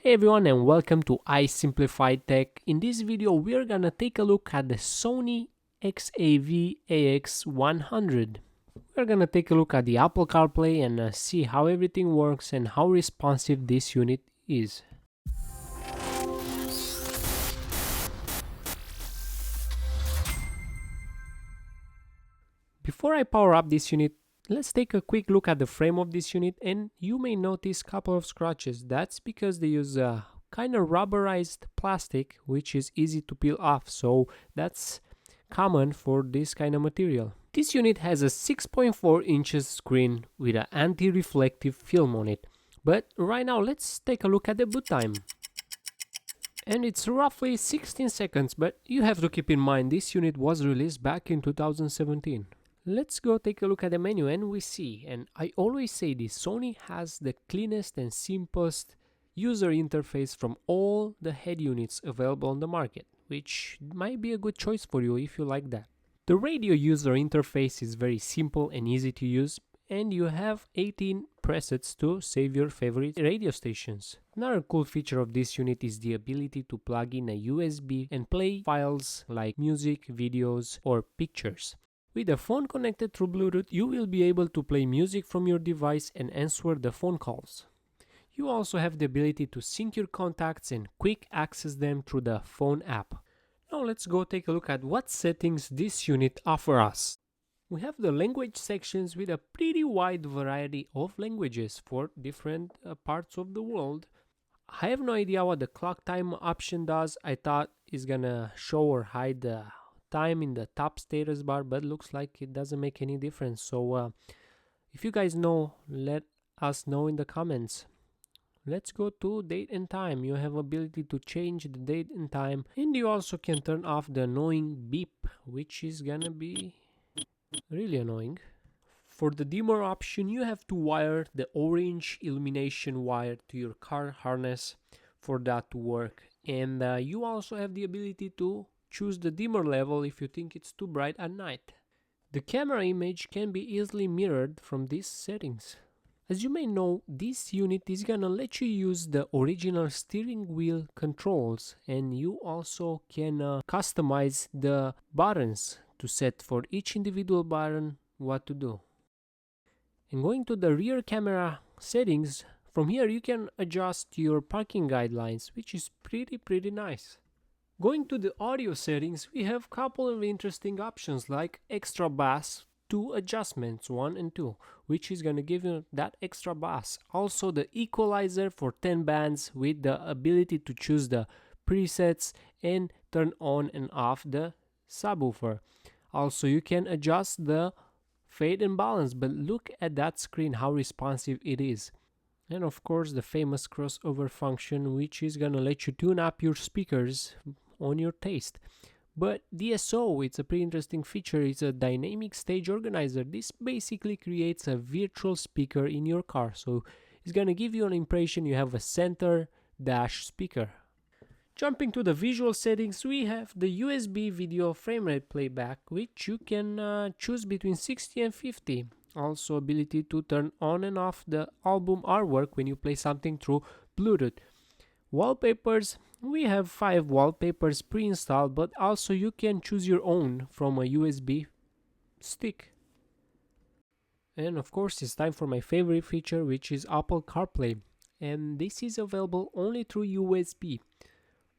Hey everyone and welcome to iSimplified Tech. In this video we're gonna take a look at the Sony XAV-AX100. We're gonna take a look at the Apple Carplay and see how everything works and how responsive this unit is. Before I power up this unit, let's take a quick look at the frame of this unit, and you may notice a couple of scratches. That's because they use a kind of rubberized plastic which is easy to peel off, so that's common for this kind of material. This unit has a 6.4 inches screen with an anti-reflective film on it. But right now let's take a look at the boot time. And it's roughly 16 seconds, but you have to keep in mind this unit was released back in 2017. Let's go take a look at the menu and we see, and I always say this, Sony has the cleanest and simplest user interface from all the head units available on the market, which might be a good choice for you if you like that. The radio user interface is very simple and easy to use, and you have 18 presets to save your favorite radio stations. Another cool feature of this unit is the ability to plug in a USB and play files like music, videos, or pictures. With the phone connected through Bluetooth, you will be able to play music from your device and answer the phone calls. You also have the ability to sync your contacts and quick access them through the phone app. Now let's go take a look at what settings this unit offers us. We have the language sections with a pretty wide variety of languages for different parts of the world. I have no idea what the clock time option does. I thought it's gonna show or hide the time in the top status bar, but looks like it doesn't make any difference. So if you guys know, let us know in the comments. Let's go to date and time. You have ability to change the date and time, and you also can turn off the annoying beep, which is gonna be really annoying. For the dimmer option, you have to wire the orange illumination wire to your car harness for that to work, and you also have the ability to choose the dimmer level if you think it's too bright at night. The camera image can be easily mirrored from these settings. As you may know, this unit is gonna let you use the original steering wheel controls, and you also can customize the buttons to set for each individual button what to do. And going to the rear camera settings, from here you can adjust your parking guidelines, which is pretty nice. Going to the audio settings, we have a couple of interesting options like extra bass, 2 adjustments, 1 and 2, which is going to give you that extra bass. Also the equalizer for 10 bands with the ability to choose the presets and turn on and off the subwoofer. Also you can adjust the fade and balance, but look at that screen, how responsive it is. And of course the famous crossover function, which is going to let you tune up your speakers on your taste. But DSO, it's a pretty interesting feature. It's a dynamic stage organizer. This basically creates a virtual speaker in your car, so it's gonna give you an impression you have a center dash speaker. Jumping to the visual settings, we have the USB video frame rate playback, which you can choose between 60 and 50. Also ability to turn on and off the album artwork when you play something through Bluetooth. Wallpapers, we have 5 wallpapers pre-installed, but also you can choose your own from a USB stick. And of course it's time for my favorite feature, which is Apple CarPlay, and this is available only through USB.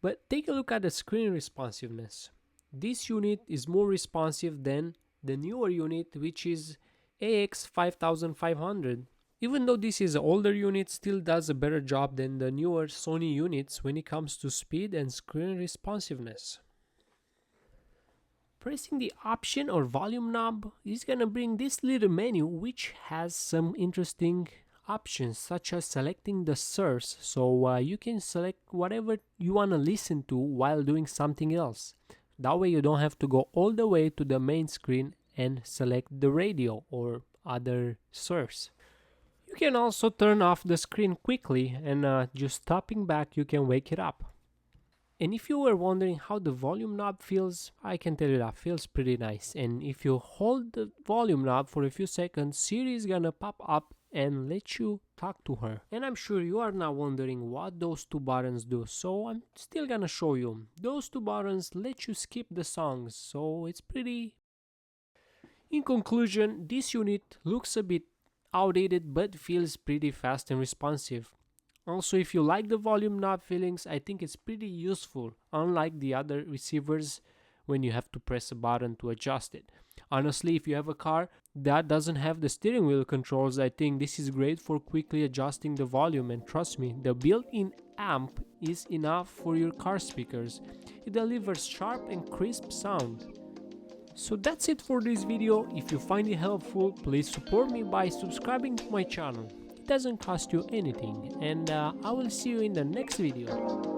But take a look at the screen responsiveness. This unit is more responsive than the newer unit, which is AX5500. Even though this is an older unit, still does a better job than the newer Sony units when it comes to speed and screen responsiveness. Pressing the option or volume knob is gonna bring this little menu, which has some interesting options such as selecting the source, so you can select whatever you want to listen to while doing something else. That way you don't have to go all the way to the main screen and select the radio or other source. You can also turn off the screen quickly, and just tapping back you can wake it up. And if you were wondering how the volume knob feels, I can tell you that feels pretty nice. And if you hold the volume knob for a few seconds, Siri is gonna pop up and let you talk to her. And I'm sure you are now wondering what those two buttons do, so I'm still gonna show you. Those two buttons let you skip the songs, so it's pretty... In conclusion, this unit looks a bit outdated but feels pretty fast and responsive. Also, if you like the volume knob feelings, I think it's pretty useful, unlike the other receivers when you have to press a button to adjust it. Honestly, if you have a car that doesn't have the steering wheel controls, I think this is great for quickly adjusting the volume, and trust me, the built-in amp is enough for your car speakers. It delivers sharp and crisp sound. So that's it for this video. If you find it helpful, please support me by subscribing to my channel. It doesn't cost you anything, and I will see you in the next video.